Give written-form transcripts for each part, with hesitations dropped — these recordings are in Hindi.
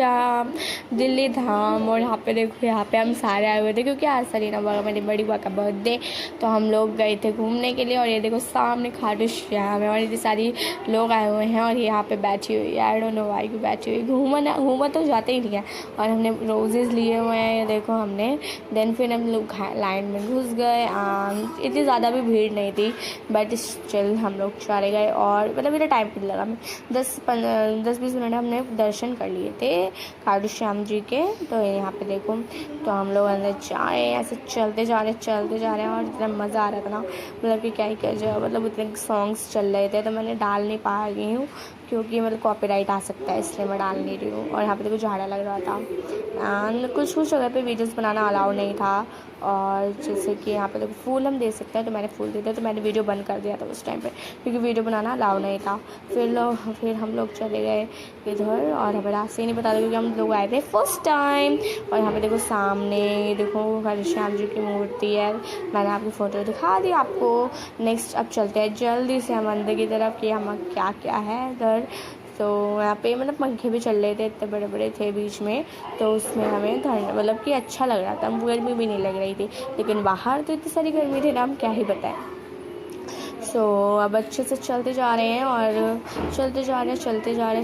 श्याम दिल्ली धाम। और यहाँ पे देखो, यहाँ पे हम सारे आए हुए थे क्योंकि आज सलीना बुआ, मेरी बड़ी बुआ का बर्थडे, तो हम लोग गए थे घूमने के लिए। और ये देखो सामने खाटू श्याम है और इतनी सारी लोग आए हुए हैं और यहाँ पे बैठी हुई है। आई डोंट नो व्हाई क्यों बैठी हुई, घूमा तो जाते ही नहीं है। और हमने रोजेज़ लिए हुए हैं, ये देखो हमने। देन फिर हम लोग लाइन में घुस गए। इतनी ज़्यादा भी भीड़ नहीं थी, बट स्टिल हम लोग चले गए। और मतलब मेरा टाइम नहीं लगा, 10-20 मिनट हमने दर्शन कर लिए थे खाटू श्याम जी के। तो यहाँ पे देखो, तो हम लोग अंदर जाए, ऐसे चलते जा रहे हैं और इतना मज़ा आ रहा था ना, मतलब कि क्या ही कह जाए। मतलब इतने सॉन्ग्स चल रहे थे तो मैंने डाल नहीं पा रही हूँ क्योंकि मतलब कॉपीराइट आ सकता है, इसलिए मैं डाल नहीं रही हूँ। और यहाँ पे देखो झाड़ा लग रहा था एंड कुछ जगह पे वीडियोस बनाना अलाउ नहीं था। और जैसे कि यहाँ पे देखो फूल हम दे सकते हैं, तो मैंने फूल दे दिया, तो मैंने वीडियो बंद कर दिया था उस टाइम पे क्योंकि वीडियो बनाना अलाउ नहीं था। फिर हम लोग चले गए इधर और हमें रास्ते नहीं पता था क्योंकि हम लोग आए थे फर्स्ट टाइम। और यहाँ पे देखो सामने देखो खाटू श्याम जी की मूर्ति है, मैंने आपकी फ़ोटो दिखा दी आपको। नेक्स्ट अब चलते हैं जल्दी से हम अंदर की तरफ कि हम क्या क्या है इधर। तो यहाँ पे मतलब पंखे भी चल रहे थे, इतने बड़े बड़े थे बीच में, तो उसमें हमें मतलब कि अच्छा लग रहा था, गर्मी भी नहीं लग रही थी। लेकिन बाहर तो इतनी सारी गर्मी थी ना, हम क्या ही बताएं। सो अब अच्छे से चलते जा रहे हैं और चलते जा रहे हैं,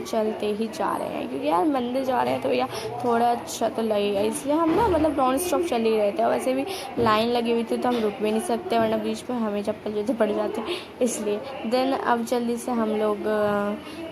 चलते ही जा रहे हैं क्योंकि यार मंदिर जा रहे हैं तो यार थोड़ा अच्छा तो लगेगा, इसलिए हम ना मतलब नॉन स्टॉप चल ही रहे थे। और वैसे भी लाइन लगी हुई थी तो हम रुक भी नहीं सकते वरना बीच में हमें चप्पल जूते पड़ जाते, इसलिए। देन अब जल्दी से हम लोग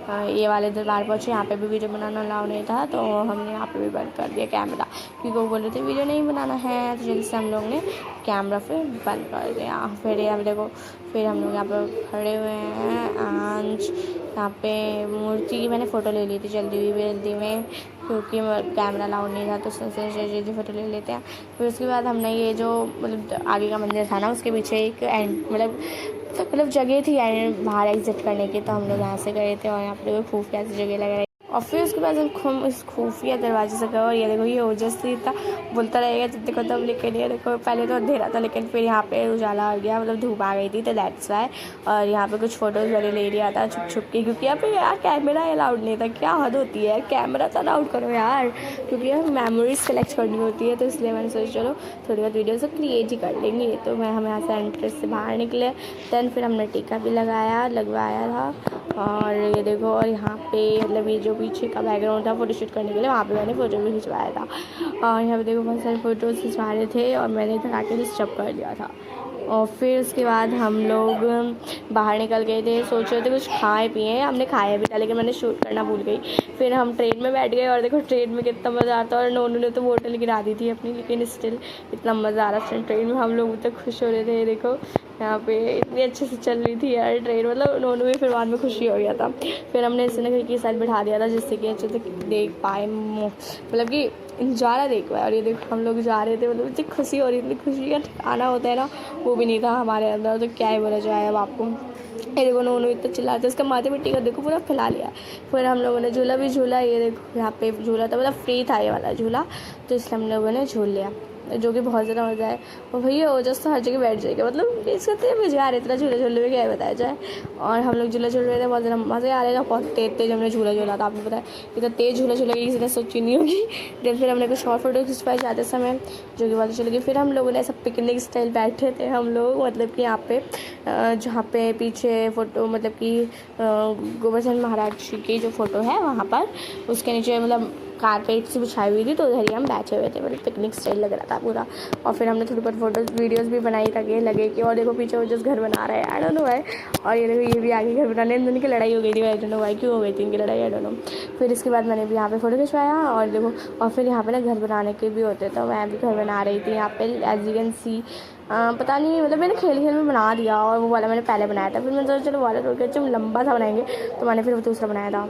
ये वाले दरबार पहुँचे। यहाँ पे भी वीडियो बनाना अलाउ नहीं था तो हमने यहाँ पे भी बंद कर दिया कैमरा क्योंकि वो बोल रहे थे वीडियो नहीं बनाना है, तो जल्दी से हम लोग ने कैमरा फिर बंद कर दिया। फिर यहाँ देखो, फिर हम लोग यहाँ पर खड़े हुए हैं एंड यहाँ पे मूर्ति की मैंने फ़ोटो ले ली थी जल्दी में क्योंकि कैमरा अलाउड नहीं था, तो जल्दी फ़ोटो ले लेते हैं। फिर उसके बाद हमने ये जो मतलब आगे का मंदिर था ना, उसके पीछे एक मतलब जगह थी बाहर एग्जिट करने की, तो हम लोग यहाँ से गए थे और यहाँ पर खूब ऐसी जगह लग रही। और फिर उसके बाद हम इस खुफिया दरवाजे से गए और ये देखो ये ओजस ही था, बोलता रहेगा जब देखो तब। लेकिन ये देखो पहले तो अंधेरा था लेकिन फिर यहाँ पे उजाला आ गया, मतलब धूप आ गई थी, तो दैट्स वाई। और यहाँ पे कुछ फ़ोटोज़ मैंने ले लिया था छुप के क्योंकि यहाँ पे यार कैमरा अलाउड नहीं था। क्या हद होती है यार, कैमरा तो अलाउड करो यार, क्योंकि यार मेमोरीज कलेक्ट करनी होती है, तो इसलिए मैंने सोचा चलो थोड़ी बहुत वीडियो से क्रिएट ही कर लेंगे। तो हम यहाँ से एंट्रेंस से बाहर निकले, दैन फिर हमने टीका भी लगवाया था। और ये देखो, और यहाँ पे मतलब ये जो पीछे का बैकग्राउंड था फ़ोटोशूट करने के लिए, वहाँ पे मैंने फ़ोटो भी खिंचवाया था। और यहाँ पे देखो बहुत सारे फ़ोटोज़ खिंचवा रहे थे और मैंने इधर आके डिस्टर्ब कर दिया था। और फिर उसके बाद हम लोग बाहर निकल गए थे, सोच रहे थे कुछ खाए पिए, हमने खाया भी था लेकिन मैंने शूट करना भूल गई। फिर हम ट्रेन में बैठ गए और देखो ट्रेन में कितना मज़ा आता है। और नोनू ने तो बोतल गिरा दी थी अपनी, लेकिन स्टिल इतना मज़ा आ रहा था ट्रेन में, हम लोग तो खुश हो रहे थे। देखो यहाँ पे इतनी अच्छे से चल रही थी यार ट्रेन, मतलब नोनू भी फिर बाद में खुशी हो गया था। फिर हमने इसे खिड़की के साथ बिठा दिया था जिससे कि अच्छे से देख पाए, मतलब कि नज़ारा देख पाए। और ये देखो हम लोग जा रहे थे, मतलब इतनी खुशी हो रही थी, खुशी का ठिकाना होता है ना, वो भी नहीं था हमारे अंदर, तो क्या ही बोला जाए अब आपको। ये देखो नोनू इतना चिल्लाते, उसका माथे मिट्टी का देखो पूरा फैला लिया। फिर हम लोगों ने झूला भी झूला, ये देखो यहाँ पे झूला था, मतलब फ्री था ये वाला झूला, तो इसलिए हम लोगों ने झूल लिया, जो कि बहुत ज़्यादा मज़ा है। और भैया ओजस तो हर जगह बैठ जाएगा, मतलब इसका तो मज़े आ रहे इतना झूले झूलने में, क्या बताया जाए। और हम लोग झूला झूल रहे थे, बहुत ज़्यादा मज़े आ रहे थे, बहुत तेज़ हमने झूला झूला था, आपको पता है इतना तेज़ झूला झूलेगी किसी ने सोची नहीं होगी। देन फिर हमने कुछ और फोटो खिंचवाए जाते समय, जो कि बहुत चलेगी। फिर हम लोगों ने ऐसा पिकनिक स्टाइल बैठे थे हम लोग, मतलब कि यहाँ पे जहाँ पे पीछे फ़ोटो मतलब कि गोवर्धन महाराज जी की जो फ़ोटो है वहाँ पर, उसके नीचे मतलब कारपेट से बिछाई हुई थी, तो उधर ही हम बैठे हुए थे, मतलब पिकनिक स्टाइल लग रहा था पूरा। और फिर हमने थोड़ी बहुत फोटोज़ वीडियोज़ भी बनाई ताकि लगे कि, और देखो पीछे वो जिस घर बना रहे हैं, आई डोंट नो भाई। और ये देखो ये भी आगे घर बनाने, इन दोनों की लड़ाई हो गई थी, आई डोंट नो भाई क्यों हो गई थी इनकी लड़ाई, आई डोंट नो। फिर इसके बाद मैंने भी यहाँ पे फ़ोटो खिंचवाया और देखो, और फिर यहाँ पे ना घर बनाने के भी होते, तो मैं भी घर बना रही थी यहाँ पे, एज यू कैन सी। पता नहीं मतलब मैंने खेल में बना दिया, और वो वाला मैंने पहले बनाया था, फिर मैंने सोचा चलो वाला थोड़ा अच्छा लंबा सा बनाएंगे, तो मैंने फिर वो दूसरा बनाया था।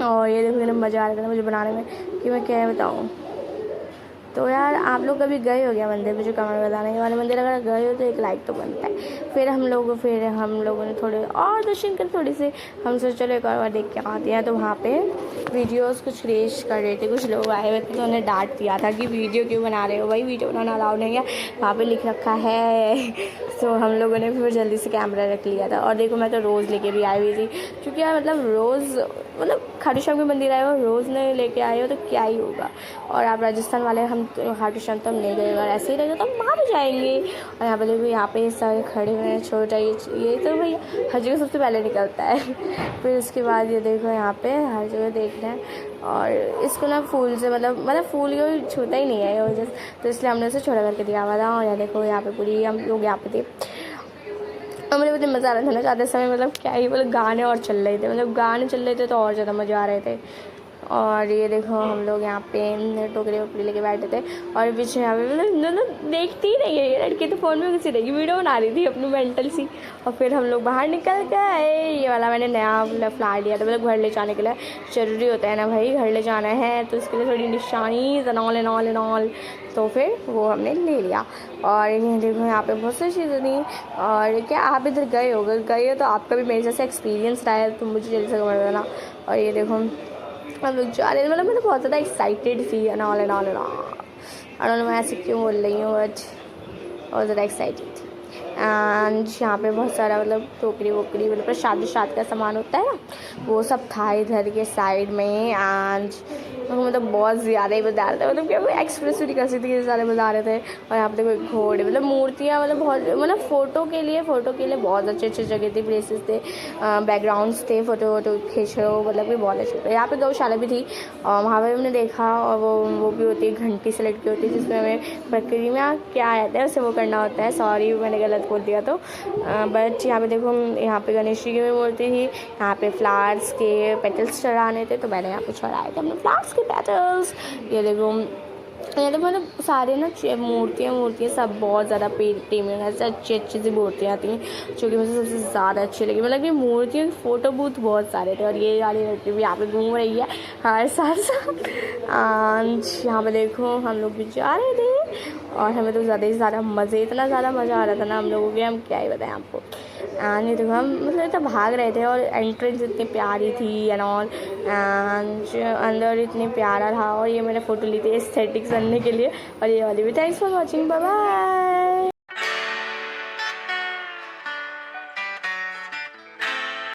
और ये देखो मेरा मज़ा आ रहा था मुझे बनाने में कि मैं क्या बताऊँ। तो यार आप लोग कभी गए हो गया मंदिर में, जो कमेंट बताना, ये वाले मंदिर अगर गए हो तो एक लाइक तो बनता है। फिर हम लोगों ने थोड़े और दर्शन कर, थोड़ी से हम सोचे चलो एक और बार देख के आते हैं। तो वहाँ पे वीडियोस कुछ क्रिएट कर रहे थे, कुछ लोग आए हुए थे, तो उन्हें डांट दिया था कि वीडियो क्यों बना रहे हो भाई, वीडियो बनाना अलाउड नहीं है, वहाँ पे लिख रखा है तो हम लोगों ने फिर जल्दी से कैमरा रख लिया था। और देखो मैं तो रोज़ लेके भी आई हुई थी, क्योंकि यार मतलब रोज़ मतलब खाटू श्याम के मंदिर आए हो रोज़ नहीं लेके आए हो तो क्या ही होगा। और आप राजस्थान वाले, हम खाटू श्याम तो हम नहीं गए, अगर ऐसे ही रहेगा तो हम वहाँ भी जाएंगे। और यहाँ पर देखो यहाँ पे सारे खड़े हुए हैं, छोटा ये तो भैया हर जगह सबसे पहले निकलता है। फिर उसके बाद ये देखो यहाँ पे हर जगह देख रहे हैं। और इसको ना फूल से मतलब फूल को छूता ही नहीं है ये वजह से, तो इसलिए हमने उसे छोटा करके दिया हुआ था। और यहाँ देखो यहाँ पे पूरी हम लोग यहाँ पे थे, हमें मतलब मज़ा आ रहा था ना जाते समय, मतलब क्या ही मतलब गाने और चल रहे थे, मतलब गाने चल रहे थे तो और ज़्यादा मज़ा आ रहे थे। और ये देखो हम लोग यहाँ पे टोकरी वोकरी लेके बैठे थे। और पीछे यहाँ पे मतलब देखती ही नहीं है ये लड़की, तो फ़ोन में घुसी रहेगी, वीडियो बना रही थी अपनी मेंटल सी। और फिर हम लोग बाहर निकल गए। ये वाला मैंने नया मतलब फ्लावर लिया था, मतलब घर ले जाने के लिए ज़रूरी होता है ना भाई, घर ले जाना है तो उसके लिए थोड़ी निशानी नॉल, तो फिर वो हमने ले लिया। और ये देखो यहाँ पे बहुत सारी चीज़ें थी। और क्या आप इधर गए हो तो आपका भी मेरे जैसा एक्सपीरियंस रहा है तो मुझे जल्दी से कमेंट करना। और ये देखो हम लोग जा रहे थे, मतलब मैं बहुत ज़्यादा एक्साइटेड थी ऑल एंड ऑल मैं ऐसे क्यों बोल रही हूँ, बट बहुत ज़्यादा एक्साइटेड थी। एंड यहाँ पे बहुत सारा मतलब टोकरी वोकरी मतलब प्रसाद का सामान होता है ना, वो सब था इधर के साइड में। एंड मतलब बहुत ज़्यादा ही बता रहे थे, मतलब क्या एक्सप्रेस भी नहीं कर सकती, कितने सारे बता रहे थे। और यहाँ पे देखो घोड़े मतलब मूर्तियाँ, मतलब बहुत मतलब फ़ोटो के लिए बहुत अच्छे जगह थी, प्लेसेस थे, बैकग्राउंड्स थे, फ़ोटो खींचो, मतलब कि बहुत अच्छे थे। यहाँ पे गौशाला भी थी और वहाँ पर हमने देखा। और वो भी होती है, घंटी से लटकी होती है, जिसमें हमें बकरी में क्या रहता है उसे वो करना होता है। सॉरी मैंने गलत बोल दिया तो। बट यहाँ पे देखो यहाँ पे गणेश जी की भी मूर्ति थी, यहाँ पे फ्लावर्स के पेटल्स चढ़ाने थे तो मैंने यहाँ पे चढ़ाए थे अपने फ्लावर्स के पेटल्स। ये देखो यहाँ तो मतलब सारे ना मूर्तियाँ सब बहुत ज़्यादा प्रीमियम ऐसे अच्छी सी मूर्तियाँ थी, जो कि मुझे सबसे ज़्यादा अच्छी लगी। मतलब कि मूर्तियों के फ़ोटो बूथ बहुत सारे थे। और ये वाली लड़की भी यहाँ पे घूम रही है हर साथ यहाँ पे देखो हम लोग भी जा रहे थे और हमें तो ज़्यादा ही इतना ज़्यादा मज़ा आ रहा था ना हम लोगों के, हम क्या ही बताएं आपको। एंड ये देखो हम मतलब इतना भाग रहे थे और एंट्रेंस इतनी प्यारी थी एंड ऑल, एंड अंदर इतनी प्यारा था। और ये मैंने फ़ोटो ली थी एस्थेटिक्स बनने के लिए। और ये वाली भी। Thanks for watching, bye bye.